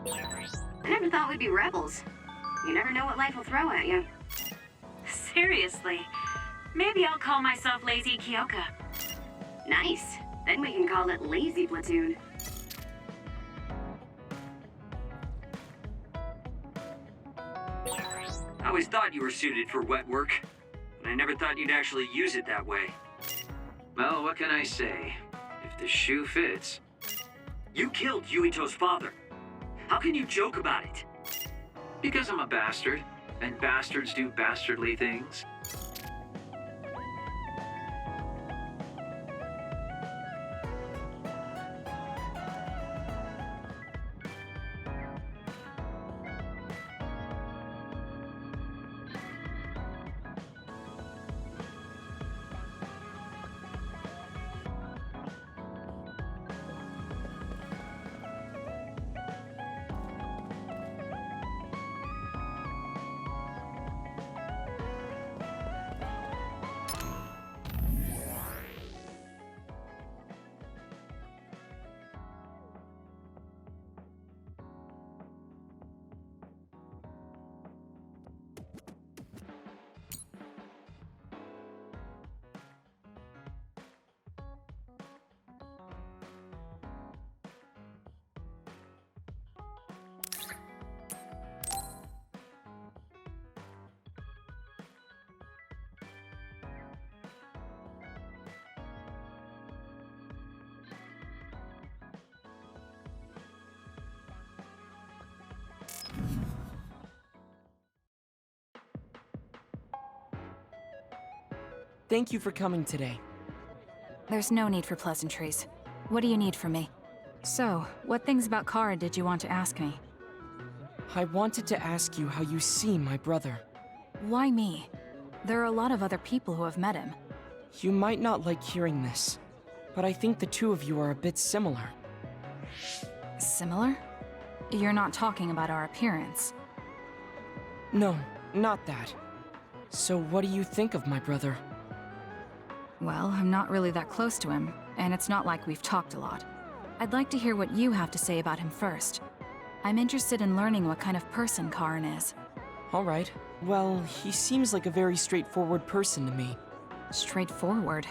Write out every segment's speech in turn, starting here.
I never thought we'd be rebels. You never know what life will throw at you. Seriously. Maybe I'll call myself Lazy Kyoka. Nice. Then we can call it Lazy Platoon. I always thought you were suited for wet work, but I never thought you'd actually use it that way. Well, what can I say? If the shoe fits. You killed Yuito's father. How can you joke about it? Because I'm a bastard, and bastards do bastardly things. Thank you for coming today. There's no need for pleasantries. What do you need from me? So, what things about Kara did you want to ask me? I wanted to ask you how you see my brother. Why me? There are a lot of other people who have met him. You might not like hearing this, but I think the two of you are a bit similar. Similar? You're not talking about our appearance. No, not that. So what do you think of my brother? Well, I'm not really that close to him, and it's not like we've talked a lot. I'd like to hear what you have to say about him first. I'm interested in learning what kind of person Karin is. Alright. Well, he seems like a very straightforward person to me. Straightforward?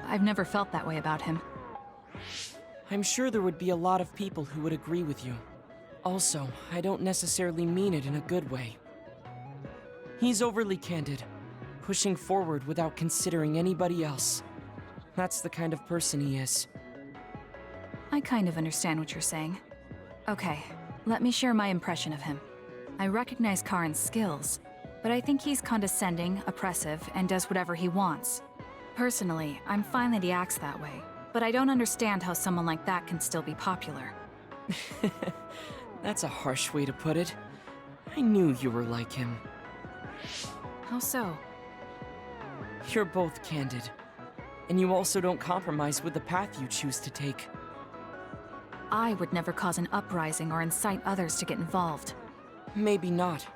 I've never felt that way about him. I'm sure there would be a lot of people who would agree with you. Also, I don't necessarily mean it in a good way. He's overly candid, pushing forward without considering anybody else. That's the kind of person he is. I kind of understand what you're saying. Okay, let me share my impression of him. I recognize Karin's skills, but I think he's condescending, oppressive, and does whatever he wants. Personally, I'm fine that he acts that way, but I don't understand how someone like that can still be popular. That's a harsh way to put it. I knew you were like him. How so? You're both candid. And you also don't compromise with the path you choose to take. I would never cause an uprising or incite others to get involved. Maybe not,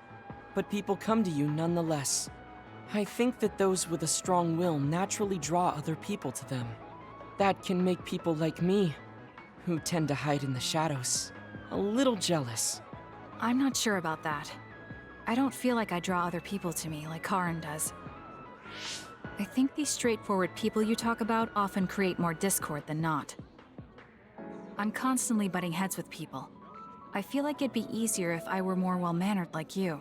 but people come to you nonetheless. I think that those with a strong will naturally draw other people to them. That can make people like me, who tend to hide in the shadows, a little jealous. I'm not sure about that. I don't feel like I draw other people to me like Karin does. I think these straightforward people you talk about often create more discord than not. I'm constantly butting heads with people. I feel like it'd be easier if I were more well-mannered like you.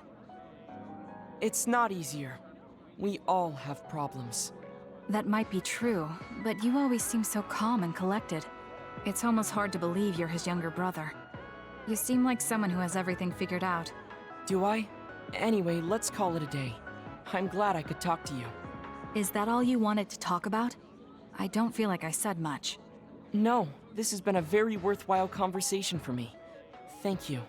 It's not easier. We all have problems. That might be true, but you always seem so calm and collected. It's almost hard to believe you're his younger brother. You seem like someone who has everything figured out. Do I? Anyway, let's call it a day. I'm glad I could talk to you. Is that all you wanted to talk about? I don't feel like I said much. No, this has been a very worthwhile conversation for me. Thank you.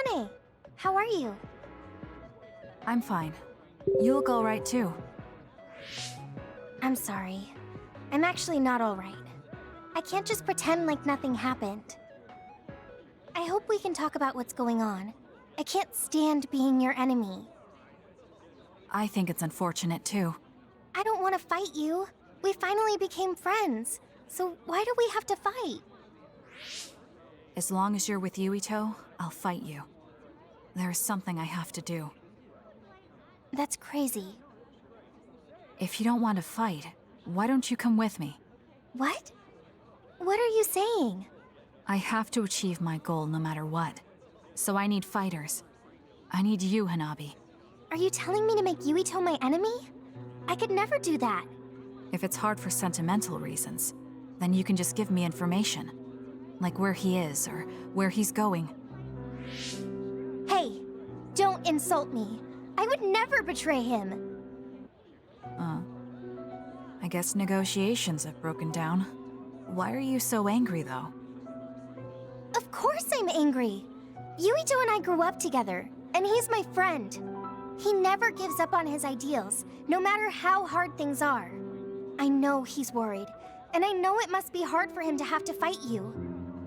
Kasane, how are you? I'm fine. You look all right too. I'm sorry. I'm actually not all right. I can't just pretend like nothing happened. I hope we can talk about what's going on. I can't stand being your enemy. I think it's unfortunate too. I don't want to fight you. We finally became friends. So why do we have to fight? As long as you're with Yuito, I'll fight you. There's something I have to do. That's crazy. If you don't want to fight, why don't you come with me? What? What are you saying? I have to achieve my goal no matter what. So I need fighters. I need you, Hanabi. Are you telling me to make Yuito my enemy? I could never do that. If it's hard for sentimental reasons, then you can just give me information. Like where he is, or where he's going. Hey, don't insult me. I would never betray him. I guess negotiations have broken down. Why are you so angry, though? Of course I'm angry. Yuito and I grew up together, and he's my friend. He never gives up on his ideals, no matter how hard things are. I know he's worried, and I know it must be hard for him to have to fight you.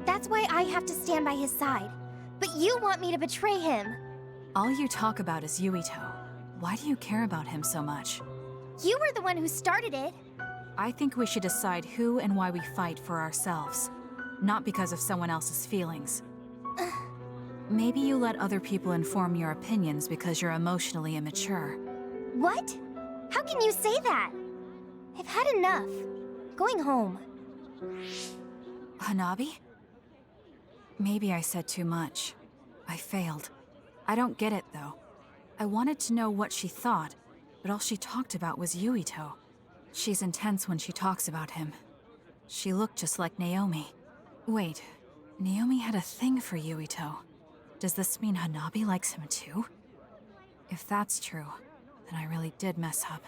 That's why I have to stand by his side. But you want me to betray him. All you talk about is Yuito. Why do you care about him so much? You were the one who started it. I think we should decide who and why we fight for ourselves, not because of someone else's feelings. Maybe you let other people inform your opinions because you're emotionally immature. What? How can you say that? I've had enough. Going home. Hanabi? Maybe I said too much. I failed. I don't get it, though. I wanted to know what she thought, but all she talked about was Yuito. She's intense when she talks about him. She looked just like Naomi. Wait, Naomi had a thing for Yuito. Does this mean Hanabi likes him too? If that's true, then I really did mess up.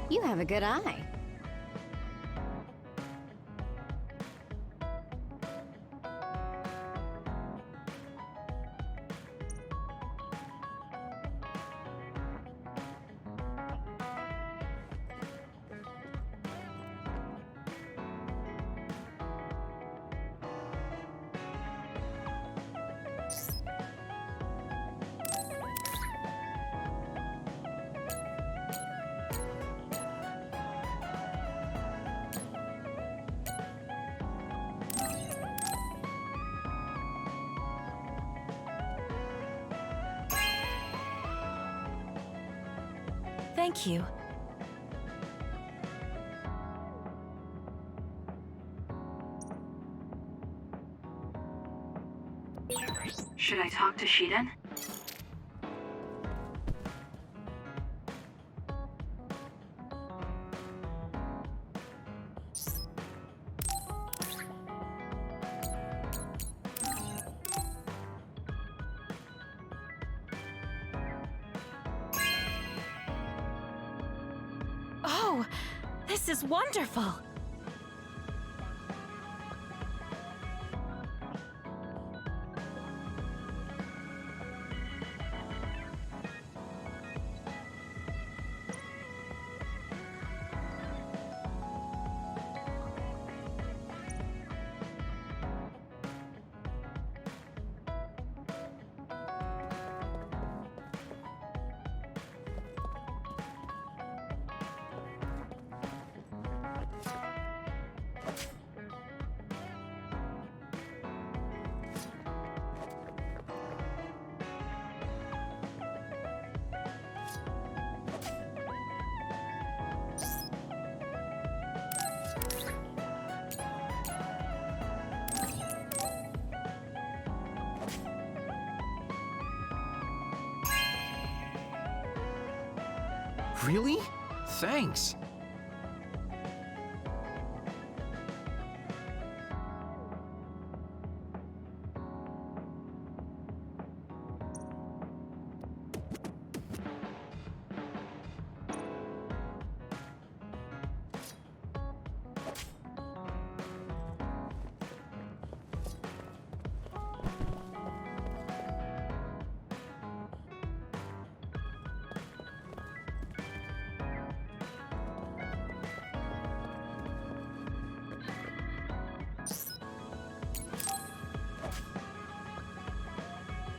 You have a good eye. Thank you. Should I talk to Sidэн? Oh, this is wonderful! Really? Thanks.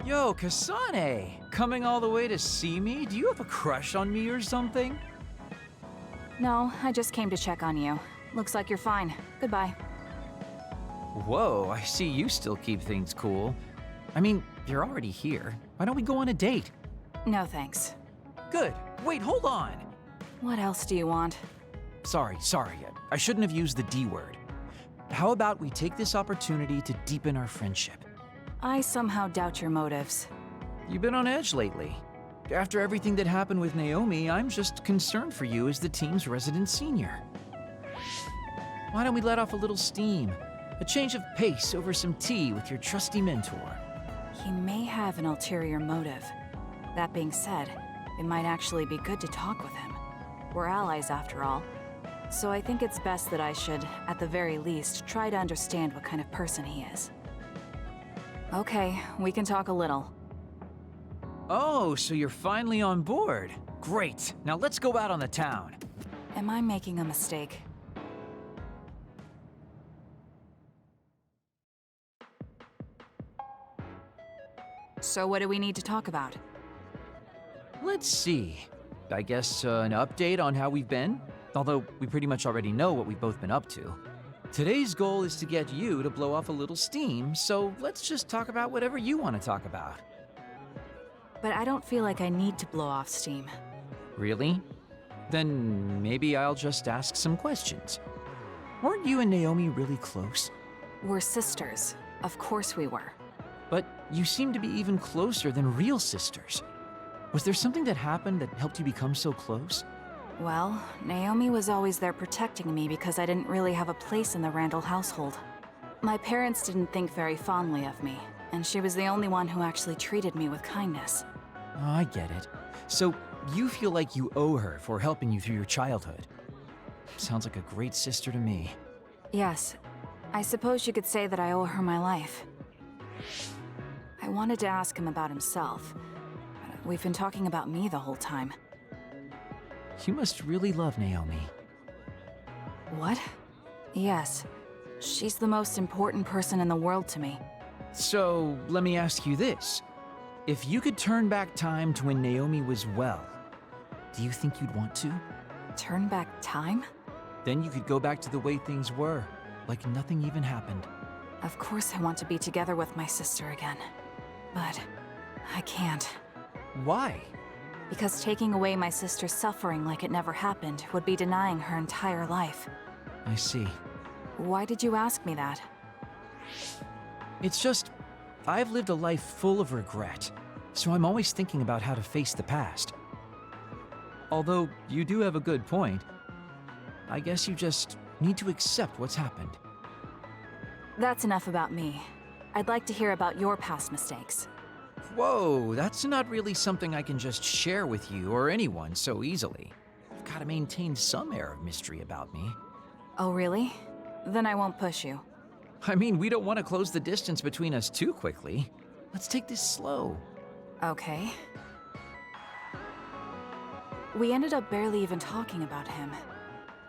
Yo, Kasane! Coming all the way to see me? Do you have a crush on me or something? No, I just came to check on you. Looks like you're fine. Goodbye. Whoa, I see you still keep things cool. I mean, you're already here. Why don't we go on a date? No thanks. Good. Wait, hold on. What else do you want? Sorry. I shouldn't have used the D word. How about we take this opportunity to deepen our friendship? I somehow doubt your motives. You've been on edge lately. After everything that happened with Naomi, I'm just concerned for you as the team's resident senior. Why don't we let off a little steam? A change of pace over some tea with your trusty mentor. He may have an ulterior motive. That being said, it might actually be good to talk with him. We're allies after all. So I think it's best that I should, at the very least, try to understand what kind of person he is. Okay, we can talk a little. Oh, so you're finally on board. Great. Now let's go out on the town. Am I making a mistake? So what do we need to talk about? Let's see. I guess an update on how we've been? Although we pretty much already know what we've both been up to. Today's goal is to get you to blow off a little steam, so let's just talk about whatever you want to talk about. But I don't feel like I need to blow off steam. Really? Then maybe I'll just ask some questions. Weren't you and Naomi really close? We're sisters. Of course we were. But you seem to be even closer than real sisters. Was there something that happened that helped you become so close? Well, Naomi was always there protecting me because I didn't really have a place in the Rändal household. My parents didn't think very fondly of me, and she was the only one who actually treated me with kindness. Oh, I get it. So you feel like you owe her for helping you through your childhood. Sounds like a great sister to me. Yes, I suppose you could say that I owe her my life. I wanted to ask him about himself. We've been talking about me the whole time. You must really love Naomi. What? Yes. She's the most important person in the world to me. So, let me ask you this. If you could turn back time to when Naomi was well, do you think you'd want to? Turn back time? Then you could go back to the way things were, like nothing even happened. Of course I want to be together with my sister again. But I can't. Why? Because taking away my sister's suffering like it never happened would be denying her entire life. I see. Why did you ask me that? It's just, I've lived a life full of regret, so I'm always thinking about how to face the past. Although, you do have a good point. I guess you just need to accept what's happened. That's enough about me. I'd like to hear about your past mistakes. Whoa, that's not really something I can just share with you or anyone so easily. I've got to maintain some air of mystery about me. Oh, really? Then I won't push you. I mean, we don't want to close the distance between us too quickly. Let's take this slow. Okay. We ended up barely even talking about him.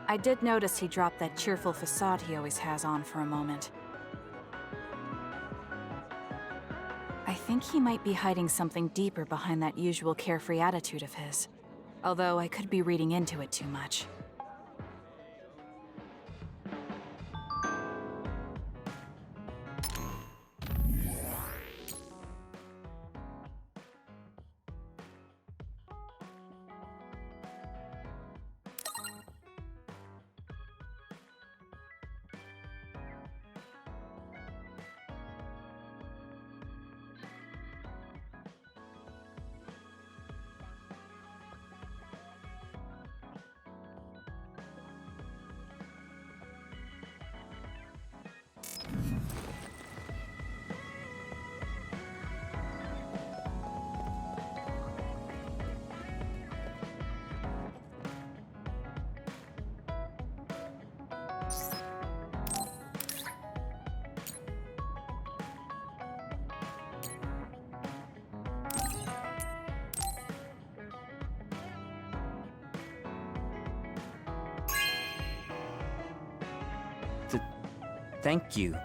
I did notice he dropped that cheerful facade he always has on for a moment. I think he might be hiding something deeper behind that usual carefree attitude of his. Although I could be reading into it too much. Thank you.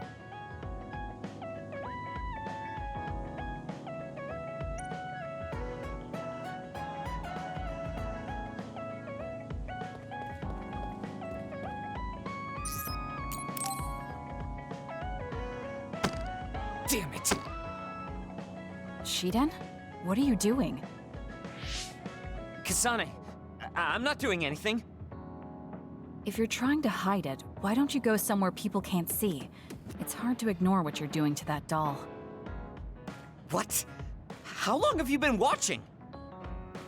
Damn it! Sидэн? What are you doing? Kasane, I'm not doing anything. If you're trying to hide it, why don't you go somewhere people can't see? It's hard to ignore what you're doing to that doll. What? How long have you been watching?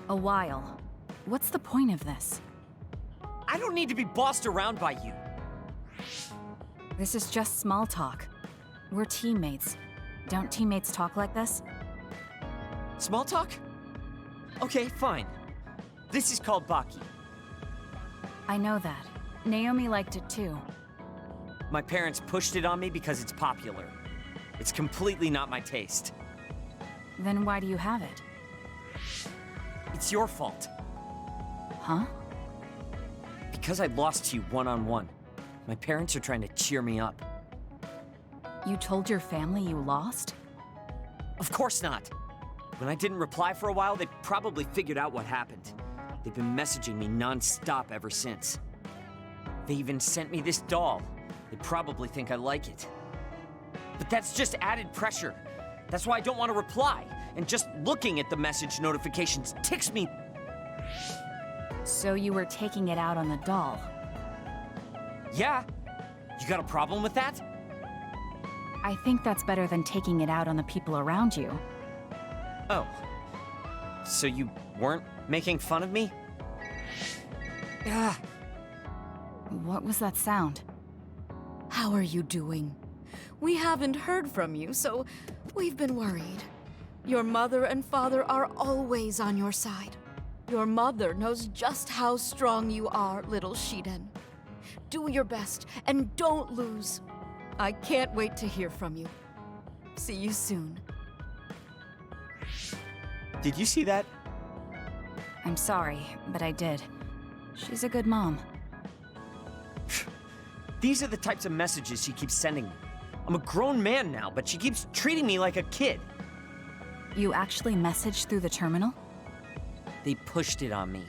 A while. What's the point of this? I don't need to be bossed around by you. This is just small talk. We're teammates. Don't teammates talk like this? Small talk? Okay, fine. This is called Baki. I know that. Naomi liked it too. My parents pushed it on me because it's popular. It's completely not my taste. Then why do you have it? It's your fault. Huh? Because I lost to you one-on-one. My parents are trying to cheer me up. You told your family you lost? Of course not. When I didn't reply for a while, they probably figured out what happened. They've been messaging me non-stop ever since. They even sent me this doll. They probably think I like it. But that's just added pressure. That's why I don't want to reply. And just looking at the message notifications ticks me. So you were taking it out on the doll? Yeah? You got a problem with that? I think that's better than taking it out on the people around you. Oh. So you weren't making fun of me? Ah. What was that sound? How are you doing? We haven't heard from you, so we've been worried. Your mother and father are always on your side. Your mother knows just how strong you are, little Sidэн. Do your best and don't lose. I can't wait to hear from you. See you soon. Did you see that? I'm sorry, but I did. She's a good mom. These are the types of messages she keeps sending me. I'm a grown man now, but she keeps treating me like a kid. You actually messaged through the terminal? They pushed it on me.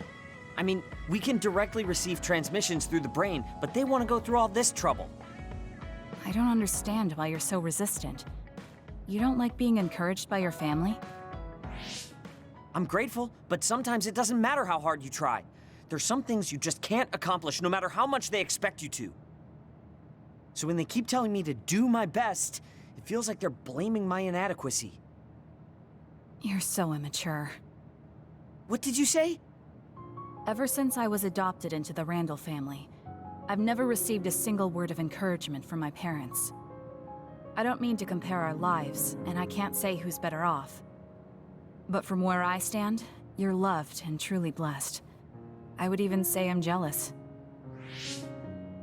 I mean, we can directly receive transmissions through the brain, but they want to go through all this trouble. I don't understand why you're so resistant. You don't like being encouraged by your family? I'm grateful, but sometimes it doesn't matter how hard you try. There's some things you just can't accomplish no matter how much they expect you to. So when they keep telling me to do my best, it feels like they're blaming my inadequacy. You're so immature. What did you say? Ever since I was adopted into the Рэндалл family, I've never received a single word of encouragement from my parents. I don't mean to compare our lives, and I can't say who's better off. But from where I stand, you're loved and truly blessed. I would even say I'm jealous.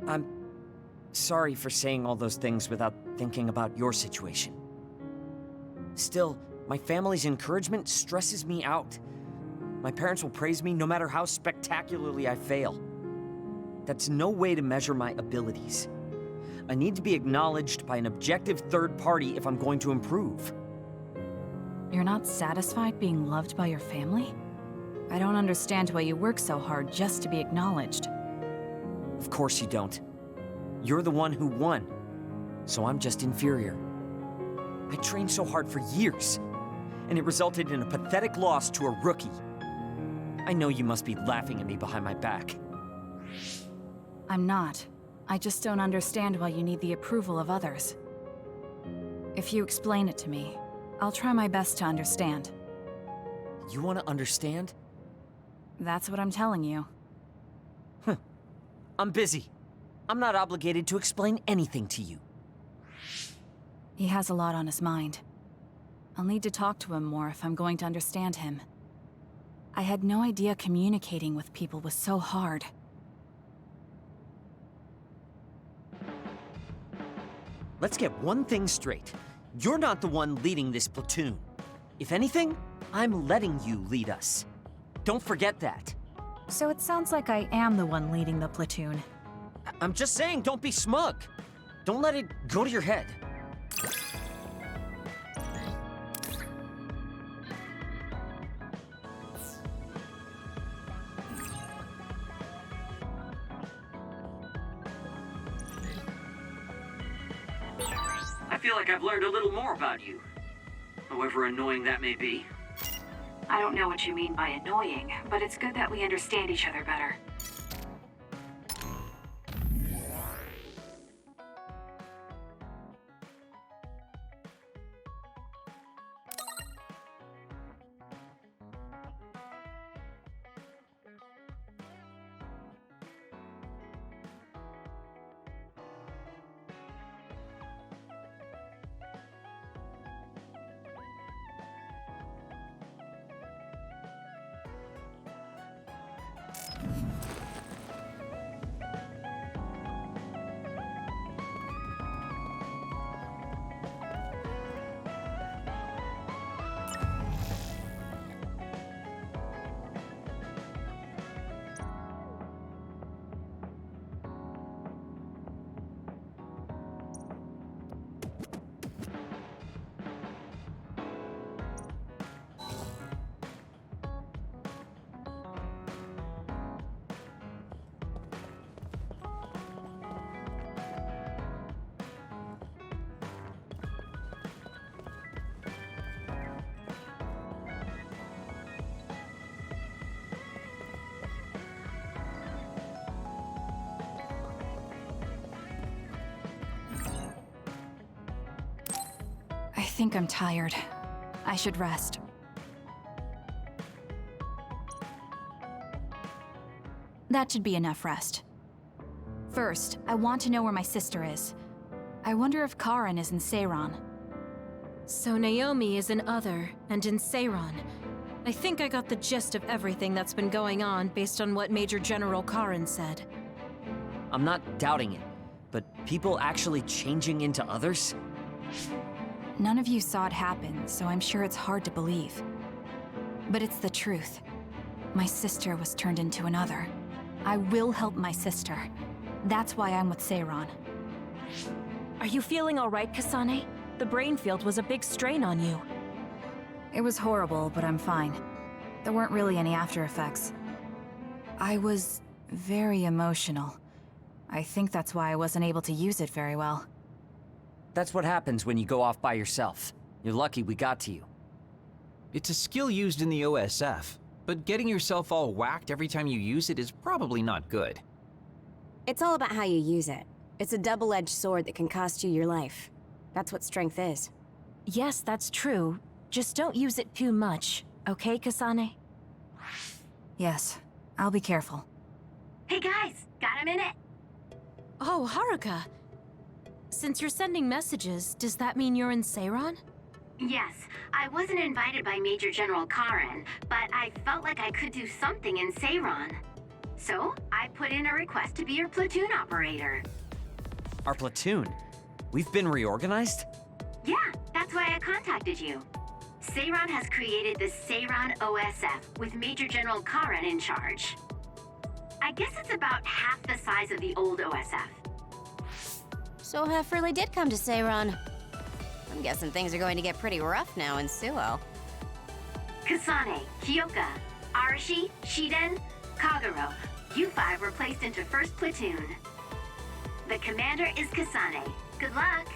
I'm sorry for saying all those things without thinking about your situation. Still, my family's encouragement stresses me out. My parents will praise me no matter how spectacularly I fail. That's no way to measure my abilities. I need to be acknowledged by an objective third party if I'm going to improve. You're not satisfied being loved by your family? I don't understand why you work so hard just to be acknowledged. Of course you don't. You're the one who won, so I'm just inferior. I trained so hard for years, and it resulted in a pathetic loss to a rookie. I know you must be laughing at me behind my back. I'm not. I just don't understand why you need the approval of others. If you explain it to me, I'll try my best to understand. You want to understand? That's what I'm telling you. I'm busy. I'm not obligated to explain anything to you. He has a lot on his mind. I'll need to talk to him more if I'm going to understand him. I had no idea communicating with people was so hard. Let's get one thing straight. You're not the one leading this platoon. If anything, I'm letting you lead us. Don't forget that. So it sounds like I am the one leading the platoon. I'm just saying, don't be smug. Don't let it go to your head. I feel like I've learned a little more about you. However annoying that may be. I don't know what you mean by annoying, but it's good that we understand each other better. I think I'm tired. I should rest. That should be enough rest. First, I want to know where my sister is. I wonder if Karin is in Særaun. So Naomi is in Other and in Særaun. I think I got the gist of everything that's been going on based on what Major General Karin said. I'm not doubting it, but people actually changing into others? None of you saw it happen, so I'm sure it's hard to believe. But it's the truth. My sister was turned into another. I will help my sister. That's why I'm with Særaun. Are you feeling all right, Kасane? The brain field was a big strain on you. It was horrible, but I'm fine. There weren't really any after effects. I was very emotional. I think that's why I wasn't able to use it very well. That's what happens when you go off by yourself. You're lucky we got to you. It's a skill used in the OSF, but getting yourself all whacked every time you use it is probably not good. It's all about how you use it. It's a double-edged sword that can cost you your life. That's what strength is. Yes, that's true. Just don't use it too much, okay, Kасane? Yes, I'll be careful. Hey guys, got a minute? Oh, Haruka. Since you're sending messages, does that mean you're in Særaun? Yes, I wasn't invited by Major General Karin, but I felt like I could do something in Særaun. So, I put in a request to be your platoon operator. Our platoon? We've been reorganized? Yeah, that's why I contacted you. Særaun has created the Særaun OSF with Major General Karin in charge. I guess it's about half the size of the old OSF. So Hef really did come to Særaun. I'm guessing things are going to get pretty rough now in Suo. Kasane, Kyoka, Arashi, Sidэн, Kagero, you five were placed into 1st Platoon. The commander is Kasane. Good luck.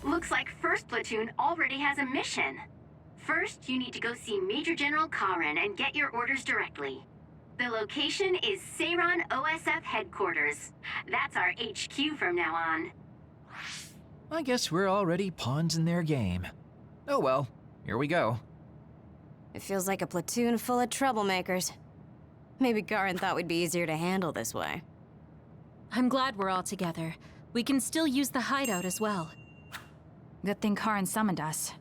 Looks like 1st Platoon already has a mission. First, you need to go see Major General Karin and get your orders directly. The location is Særaun OSF headquarters. That's our HQ from now on. I guess we're already pawns in their game. Oh well, here we go. It feels like a platoon full of troublemakers. Maybe Karin thought we'd be easier to handle this way. I'm glad we're all together. We can still use the hideout as well. Good thing Karin summoned us.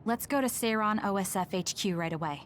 Let's go to Særaun OSF HQ right away.